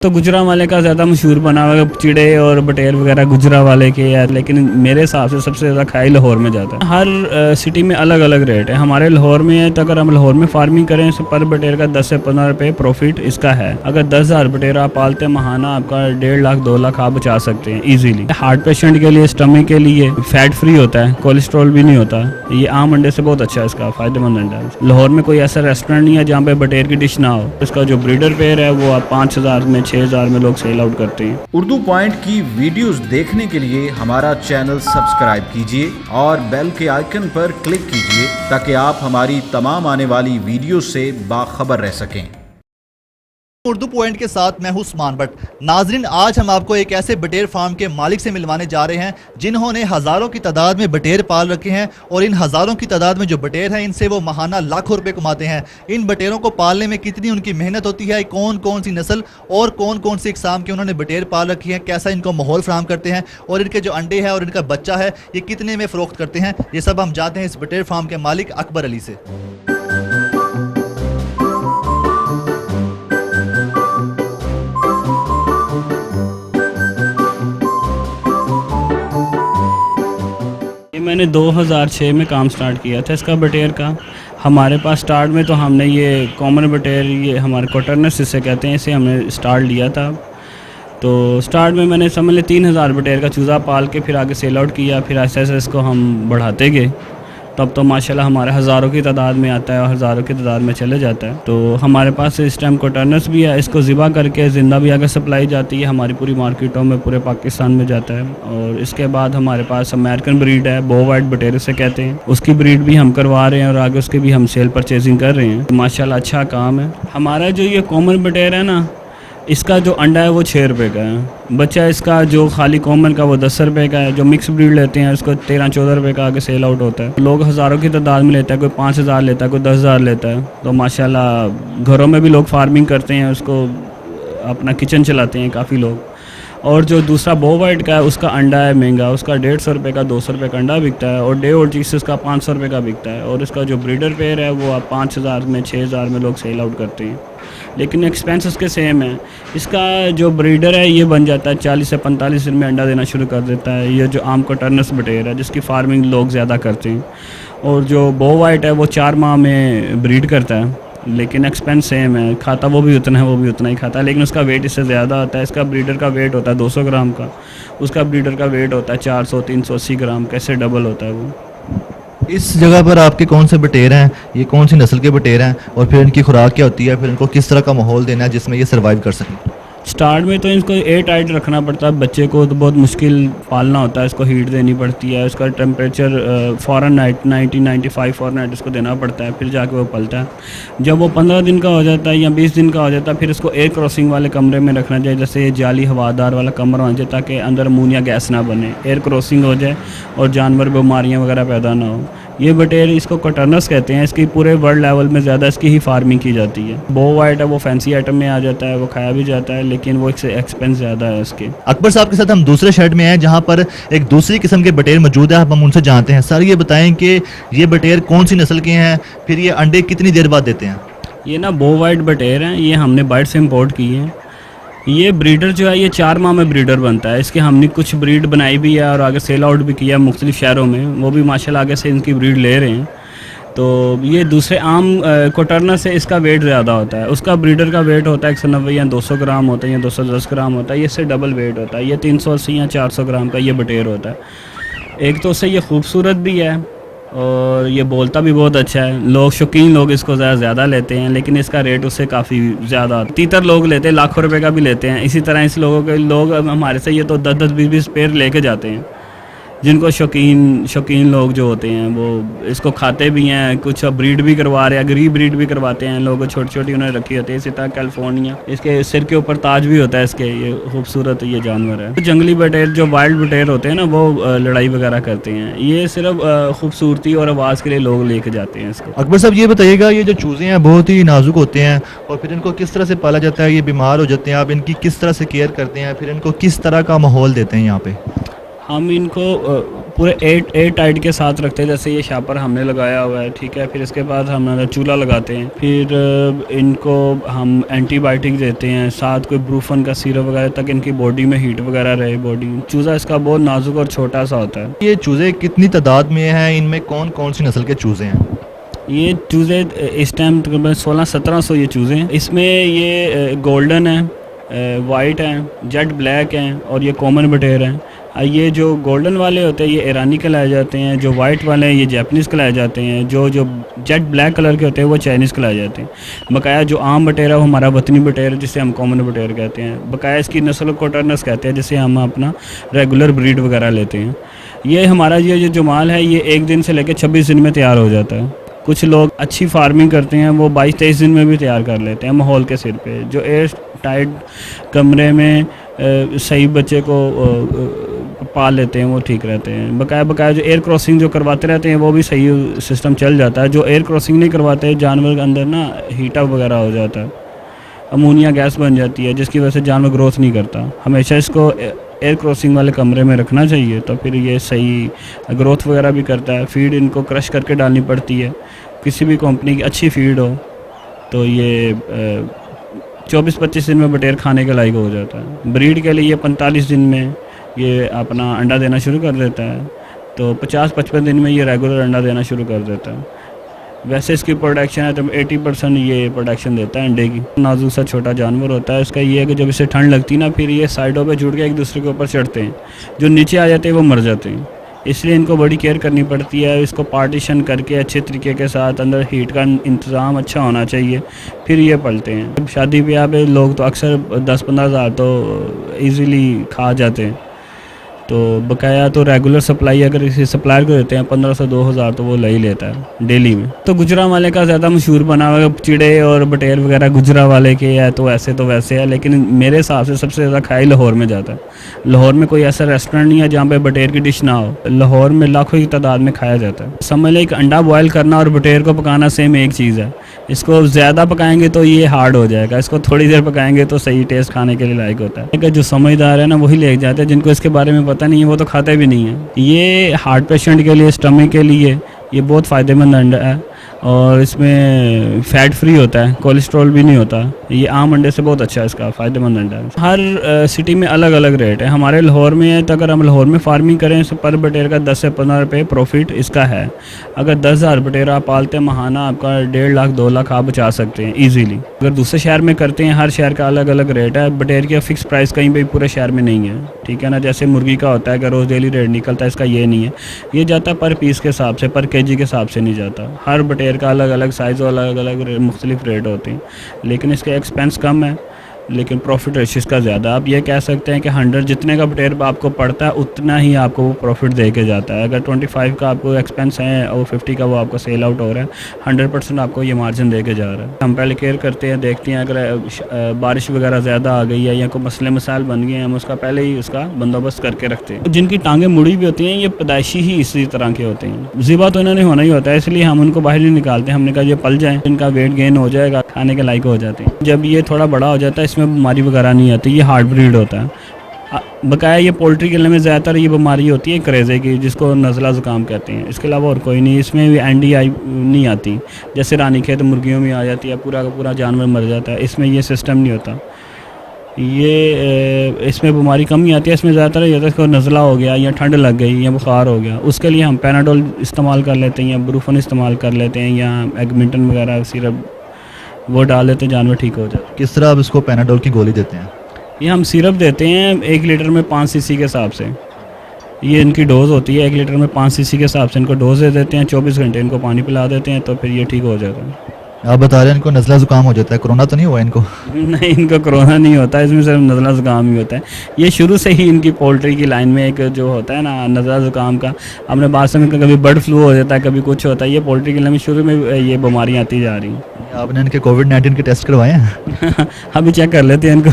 तो गुजरांवाले का ज़्यादा मशहूर बना हुआ है, चिड़े और बटेर वगैरह गुजरांवाले के यार, लेकिन मेरे हिसाब से सबसे ज़्यादा खाई लाहौर में जाता है। हर सिटी में अलग अलग रेट है। हमारे लाहौर में है तो अगर हम लाहौर में फार्मिंग करें तो पर बटेर का 10 से 15 रुपये प्रॉफिट इसका है। अगर 10,000 बटेर आप पालते हैं महाना, आपका 1.5 लाख 2 लाख आप बचा सकते हैं ईजिली। हार्ट पेशेंट के लिए, स्टमक के लिए फैट फ्री होता है, कोलेस्ट्रॉल भी नहीं होता। ये आम अंडे से बहुत अच्छा है, इसका फ़ायदेमंद अंडा है। लाहौर में कोई ऐसा रेस्टोरेंट नहीं है जहाँ पे बटेर की डिश ना हो। इसका जो ब्रीडर पेयर है वो आप 5,000 में 6,000 में लोग सेल आउट करते हैं। उर्दू पॉइंट की वीडियोस देखने के लिए हमारा चैनल सब्सक्राइब कीजिए और बेल के आइकन पर क्लिक कीजिए ताकि आप हमारी तमाम आने वाली वीडियो से बाखबर रह सकें। उर्दू पॉइंट के साथ मैं हूं उस्मान भट्ट। नाजरीन, आज हम आपको एक ऐसे बटेर फार्म के मालिक से मिलवाने जा रहे हैं जिन्होंने हज़ारों की तादाद में बटेर पाल रखे हैं और इन हज़ारों की तादाद में जो बटेर हैं इनसे वो महाना लाखों रुपए कमाते हैं। इन बटेरों को पालने में कितनी उनकी मेहनत होती है, कौन कौन सी नस्ल और कौन कौन सी इकसाम के उन्होंने बटेर पाल रखी है, कैसा इनको माहौल फराहम करते हैं और इनके जो अंडे हैं और इनका बच्चा है ये कितने में फ़रोख्त करते हैं, ये सब हम जानते हैं इस बटेर फार्म के मालिक अकबर अली से। मैंने 2006 में काम स्टार्ट किया था इसका बटेर का। हमारे पास स्टार्ट में तो हमने ये कॉमन बटेर, ये हमारे कोटरनस इसे कहते हैं, इसे हमने स्टार्ट लिया था। तो स्टार्ट में मैंने समझ लें 3,000 बटेर का चूज़ा पाल के फिर आगे सेल आउट किया। फिर ऐसे ऐसे इसको हम बढ़ाते गए, तब तो माशाल्लाह हमारे हज़ारों की तादाद में आता है और हज़ारों की तादाद में चले जाता है। तो हमारे पास इस टाइम कोटरनस भी है, इसको ज़िबा करके ज़िंदा भी आगे सप्लाई जाती है, हमारी पूरी मार्केटों में पूरे पाकिस्तान में जाता है। और इसके बाद हमारे पास अमेरिकन ब्रीड है, बो वाइट बटेर से कहते हैं, उसकी ब्रीड भी हम करवा रहे हैं और आगे उसकी भी हम सेल परचेजिंग कर रहे हैं। तो माशाल्लाह अच्छा काम है। हमारा जो ये कॉमन बटेर है ना, इसका जो अंडा है वो 6 रुपये का है। बच्चा इसका जो खाली कॉमन का वो 10 रुपये का है। जो मिक्स ब्रीड लेते हैं उसको 13-14 रुपये का आगे सेल आउट होता है। लोग हज़ारों की तादाद में लेता है, कोई 5,000 लेता है, कोई 10,000 लेता है। तो माशाल्लाह घरों में भी लोग फार्मिंग करते हैं, उसको अपना किचन चलाते हैं काफ़ी लोग। और जो दूसरा बो वाइट का है उसका अंडा है महंगा, उसका 150 रुपये का 200 रुपये का अंडा बिकता है और डे और चीज़ उसका 500 रुपये का बिकता है। और इसका जो ब्रीडर पेयर है वो आप 5,000 में 6,000 में लोग सेल आउट करते हैं, लेकिन एक्सपेंस उसके सेम है। इसका जो ब्रीडर है ये बन जाता है 40 से 45 दिन में अंडा देना शुरू कर देता है। ये जो आम कोटरनस बटेर है जिसकी फार्मिंग लोग ज़्यादा करते हैं। और जो बो वाइट है वो 4 माह में ब्रीड करता है, लेकिन एक्सपेंस सेम है। खाता वो भी उतना है, वो भी उतना ही खाता है, लेकिन उसका वेट इससे ज़्यादा होता है। इसका ब्रीडर का वेट होता है 200 ग्राम का, उसका ब्रीडर का वेट होता है 400-380 ग्राम, कैसे डबल होता है वो। इस जगह पर आपके कौन से बटेर हैं, ये कौन सी नस्ल के बटेर हैं और फिर इनकी खुराक क्या होती है, फिर इनको किस तरह का माहौल देना है जिसमें ये सर्वाइव कर सकें? स्टार्ट में तो इसको एयर टाइट रखना पड़ता है। बच्चे को तो बहुत मुश्किल पालना होता है, इसको हीट देनी पड़ती है, उसका टेम्परेचर फ़ॉरनहाइट 90-95 फ़ॉरनहाइट इसको देना पड़ता है, फिर जाके वो पलता है। जब वो 15 दिन का हो जाता है या 20 दिन का हो जाता है फिर इसको एयर क्रॉसिंग वाले कमरे में रखना चाहिए, जैसे जाली हवादार वाला कमरा होना चाहिए ताकि अंदर अमोनिया गैस ना बने, एयर क्रॉसिंग हो जाए और जानवर बीमारियाँ वगैरह पैदा ना हो। ये बटेर इसको कोटरनस कहते हैं, इसकी पूरे वर्ल्ड लेवल में ज़्यादा इसकी ही फार्मिंग की जाती है। बो वाइट है वो फैंसी आइटम में आ जाता है, वो खाया भी जाता है, लेकिन वो इससे एक्सपेंस ज़्यादा है इसके। अकबर साहब के साथ हम दूसरे शेड में हैं जहाँ पर एक दूसरी किस्म के बटेर मौजूद है, हम उनसे जानते हैं। सर ये बताएं कि ये बटेर कौन सी नस्ल के हैं, फिर ये अंडे कितनी देर बाद देते हैं? ये ना बो वाइट बटेर हैं, ये हमने बाइट से इम्पोर्ट किए हैं। ये ब्रीडर जो है ये 4 माह में ब्रीडर बनता है। इसके हमने कुछ ब्रीड बनाई भी है और आगे सेल आउट भी किया है मुख्तलिफ शहरों में, वो भी माशाल्लाह आगे से इनकी ब्रीड ले रहे हैं। तो ये दूसरे आम कोटरनस से इसका वेट ज़्यादा होता है। उसका ब्रीडर का वेट होता है 190 या 200 ग्राम होता है या 210 ग्राम होता है, ये इससे डबल वेट होता है। ये 380 या 400 ग्राम का ये बटेर होता है। एक तो उससे ये खूबसूरत भी है और ये बोलता भी बहुत अच्छा है। लोग शौकीन लोग इसको ज़्यादा लेते हैं, लेकिन इसका रेट उससे काफ़ी ज़्यादा। तीतर लोग लेते हैं, लाखों रुपए का भी लेते हैं। इसी तरह इस लोगों के लोग हमारे से ये तो 10-10, 20-20 पेयर लेके जाते हैं। जिनको शौकीन लोग जो होते हैं वो इसको खाते भी हैं, कुछ ब्रीड भी करवा रहे हैं, गरीब ब्रीड भी करवाते हैं लोग, छोटी छोटी उन्होंने रखी होती है। इसी तरह कैलिफोर्निया, इसके सिर के ऊपर ताज भी होता है इसके, ये खूबसूरत ये जानवर है। तो जंगली बटेर जो वाइल्ड बटेर होते हैं ना वो लड़ाई वगैरह करते हैं, ये सिर्फ खूबसूरती और आवाज़ के लिए लोग लेके जाते हैं इसको। अकबर साहब ये बताइएगा, ये जो चूज़े हैं बहुत ही नाजुक होते हैं और फिर इनको किस तरह से पाला जाता है, ये बीमार हो जाते हैं, आप इनकी किस तरह से केयर करते हैं, फिर इनको किस तरह का माहौल देते हैं यहाँ पे? हम इनको पूरे एयर टाइट के साथ रखते हैं। जैसे ये शापर हमने लगाया हुआ है, ठीक है। फिर इसके बाद हम चूल्हा लगाते हैं, फिर इनको हम एंटीबायोटिक देते हैं, साथ कोई ब्रूफन का सिरप वगैरह, तक इनकी बॉडी में हीट वगैरह रहे बॉडी। चूज़ा इसका बहुत नाजुक और छोटा सा होता है। ये चूज़े कितनी तादाद में हैं, इनमें कौन कौन सी नस्ल के चूज़े हैं? ये चूज़े इस टाइम तकरीबन 1600-1700 ये चूज़े हैं। इसमें ये गोल्डन है, वाइट हैं, जेट ब्लैक हैं और ये कॉमन बटेर हैं। ये जो गोल्डन वाले होते हैं ये ईरानी कहलाए जाते हैं, जो वाइट वाले हैं ये जैपनीज़ कहलाए जाते हैं, जो जेट ब्लैक कलर के होते हैं वो चाइनीज़ कहलाए जाते हैं। बकाया जो आम बटेर है वो हमारा वतनी बटेर है, जिसे हम कॉमन बटेर कहते हैं। बकाया इसकी नस्ल को टर्नस कहते हैं, जिसे हम अपना रेगुलर ब्रीड वगैरह लेते हैं। ये हमारा ये जो माल है ये 1 दिन से लेकर 26 दिन में तैयार हो जाता है। कुछ लोग अच्छी फार्मिंग करते हैं वो 22-23 दिन में भी तैयार कर लेते हैं माहौल के सिर पे। जो एयर टाइट कमरे में सही बच्चे को पाल लेते हैं वो ठीक रहते हैं। बकाया जो एयर क्रॉसिंग जो करवाते रहते हैं वो भी सही सिस्टम चल जाता है। जो एयर क्रॉसिंग नहीं करवाते जानवर के अंदर ना हीटअप वगैरह हो जाता है, अमोनिया गैस बन जाती है, जिसकी वजह से जानवर ग्रोथ नहीं करता। हमेशा इसको एयर क्रॉसिंग वाले कमरे में रखना चाहिए, तो फिर ये सही ग्रोथ वगैरह भी करता है। फीड इनको क्रश करके डालनी पड़ती है। किसी भी कंपनी की अच्छी फीड हो तो ये 24-25 दिन में बटेर खाने के लायक हो जाता है। ब्रीड के लिए 45 दिन में ये अपना अंडा देना शुरू कर देता है, तो 50-55 दिन में ये रेगुलर अंडा देना शुरू कर देता है। वैसे इसकी प्रोडक्शन है तो 80% ये प्रोडक्शन देता है अंडे की। नाजुक सा छोटा जानवर होता है। इसका ये है कि जब इसे ठंड लगती है ना, फिर ये साइडों पे जुड़ के एक दूसरे के ऊपर चढ़ते हैं, जो नीचे आ जाते हैं वो मर जाते हैं। इसलिए इनको बड़ी केयर करनी पड़ती है। इसको पार्टीशन करके अच्छे तरीके के साथ अंदर हीट का इंतज़ाम अच्छा होना चाहिए, फिर ये पलते हैं। शादी ब्याह पे लोग तो अक्सर 10-15 हज़ार तो ईज़िली खा जाते हैं। तो बकाया तो रेगुलर सप्लाई अगर किसी सप्लायर को देते हैं 1500-2000 तो वो ले ही लेता है डेली में। तो गुजरा वाले का ज़्यादा मशहूर बना हुआ है, चिड़े और बटेर वगैरह गुजरा वाले के है, तो वैसे है। लेकिन मेरे हिसाब से सबसे ज़्यादा खाई लाहौर में जाता है। लाहौर में कोई ऐसा रेस्टोरेंट नहीं है जहाँ पे बटेर की डिश ना हो। लाहौर में लाखों की तादाद में खाया जाता है। समझ लें एक अंडा बॉयल करना और बटेर को पकाना सेम एक चीज़ है। इसको ज़्यादा पकाएंगे तो ये हार्ड हो जाएगा, इसको थोड़ी देर पकाएंगे तो सही टेस्ट खाने के लिए लायक होता है। जो समझदार है ना वही ले जाते हैं, जिनको इसके बारे में पता नहीं है वो तो खाते भी नहीं है। ये हार्ट पेशेंट के लिए, स्टमक के लिए ये बहुत फ़ायदेमंद अंडा है और इसमें फ़ैट फ्री होता है, कोलेस्ट्रॉल भी नहीं होता। ये आम अंडे से बहुत अच्छा है, इसका फ़ायदेमंद अंडा है। हर सिटी में अलग अलग रेट है। हमारे लाहौर में है तो अगर हम लाहौर में फार्मिंग करें तो पर बटेर का 10 से 15 रुपये प्रॉफिट इसका है। अगर 10,000 बटेर आप पालते हैं महाना आपका 1.5 लाख 2 लाख आप बचा सकते हैं ईजीली। अगर दूसरे शहर में करते हैं, हर शहर का अलग अलग रेट है। बटेर का फिक्स प्राइस कहीं भी पूरे शहर में नहीं है, ठीक है ना। जैसे मुर्गी का होता है कि रोज़ डेली रेट निकलता है, इसका ये नहीं है। ये जाता है पर पीस के हिसाब से, पर केजी के हिसाब से नहीं जाता। हर बटेर का अलग अलग साइज़ और अलग अलग मुख्तलिफ रेट होते हैं, लेकिन इसके एक्सपेंस कम है लेकिन प्रॉफिट रेशियो इसका ज़्यादा। आप ये कह सकते हैं कि 100 जितने का बटेर आपको पड़ता है उतना ही आपको वो प्रॉफिट दे के जाता है। अगर 25 का आपको एक्सपेंस है और 50 का वो आपको सेल आउट हो रहा है, 100% आपको ये मार्जिन दे के जा रहा है। हम पहले केयर करते हैं, देखते हैं अगर बारिश वगैरह ज़्यादा आ गई है या कोई मसले मसाइल बन गए हैं, हम उसका पहले ही उसका बंदोबस्त करके रखते हैं। जिनकी टांगें मुड़ी भी होती हैं ये पैदाइशी ही इसी तरह के होते हैं। ज़िबा तो इन्होंने होना ही होता है, इसलिए हम उनको बाहर नहीं निकालते। हमने कहा ये पल जाएँ, इनका वेट गेन हो जाएगा, खाने के लायक हो जाते हैं। जब ये थोड़ा बड़ा हो जाता है इसमें बीमारी वगैरह नहीं आती, ये हार्ड ब्रीड होता है। बकाया ये पोल्ट्री के लिए में ज़्यादातर ये बीमारी होती है करेजे की, जिसको नज़ला ज़ुकाम कहते हैं। इसके अलावा और कोई नहीं। इसमें भी एंडी आई नहीं आती, जैसे रानीखेत मुर्गियों में आ जाती है, पूरा का पूरा जानवर मर जाता है। इसमें ये सिस्टम नहीं होता। ये इसमें बीमारी कम ही आती है। इसमें ज़्यादातर ये होता है इसको नज़ला हो गया या ठंड लग गई या बुखार हो गया, उसके लिए हम पैनाडोल इस्तेमाल कर लेते हैं या ब्रूफन इस्तेमाल कर लेते हैं या एगमेंटन वगैरह सिरप वो डाल देते हैं, जानवर ठीक हो जाता है। किस तरह आप इसको पैनाडोल की गोली देते हैं? ये हम सिरप देते हैं 1 लीटर में 5 सीसी के हिसाब से। ये इनकी डोज़ होती है, 1 लीटर में 5 सीसी के हिसाब से इनको डोज़ दे देते हैं। 24 घंटे इनको पानी पिला देते हैं तो फिर ये ठीक हो जाता है। आप बता रहे हैं इनको नज़ला ज़ुकाम हो जाता है, कोरोना तो नहीं हुआ इनको? नहीं, इनको कोरोना नहीं होता, इसमें सिर्फ नज़ला ज़ुकाम ही होता है। ये शुरू से ही इनकी पोल्ट्री की लाइन में एक जो होता है ना नज़ला ज़ुकाम का, हमने बात समय कभी बर्ड फ्लू हो जाता है, कभी कुछ होता है। ये पोल्ट्री की लाइन में शुरू में ये बीमारियाँ आती जा रही हैं। आपने इनके कोविड-19 के टेस्ट करवाए हैं? अभी चेक कर लेते हैं इनको।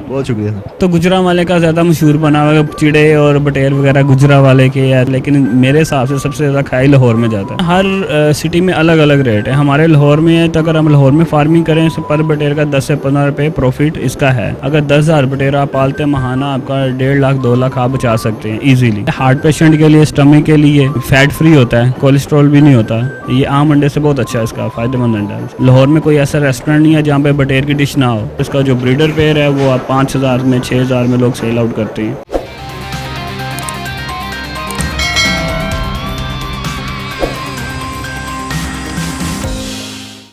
बहुत शुक्रिया सर। तो गुजरा वाले का ज़्यादा मशहूर बना हुआ है, चिड़े और बटेर वगैरह गुजरा वाले के है, लेकिन मेरे हिसाब से सबसे ज़्यादा खाई लाहौर में जाता है। हर सिटी में अलग अलग रेट है। हमारे हमारे लाहौर में है, तो अगर हम लाहौर में फार्मिंग करें तो पर बटेर का 10 से 15 रुपये प्रॉफिट इसका है। अगर 10,000 बटेर आप पालते हैं महाना, आपका 1.5 लाख 2 लाख आप बचा सकते हैं इजीली। हार्ट पेशेंट के लिए, स्टमक के लिए फैट फ्री होता है, कोलेस्ट्रॉल भी नहीं होता। ये आम अंडे से बहुत अच्छा है, इसका फायदेमंद अंडा है। लाहौर में कोई ऐसा रेस्टोरेंट नहीं है जहाँ पे बटेर की डिश ना हो। इसका जो ब्रीडर पेयर है वो आप 5,000 में 6,000 में लोग सेल आउट करते हैं।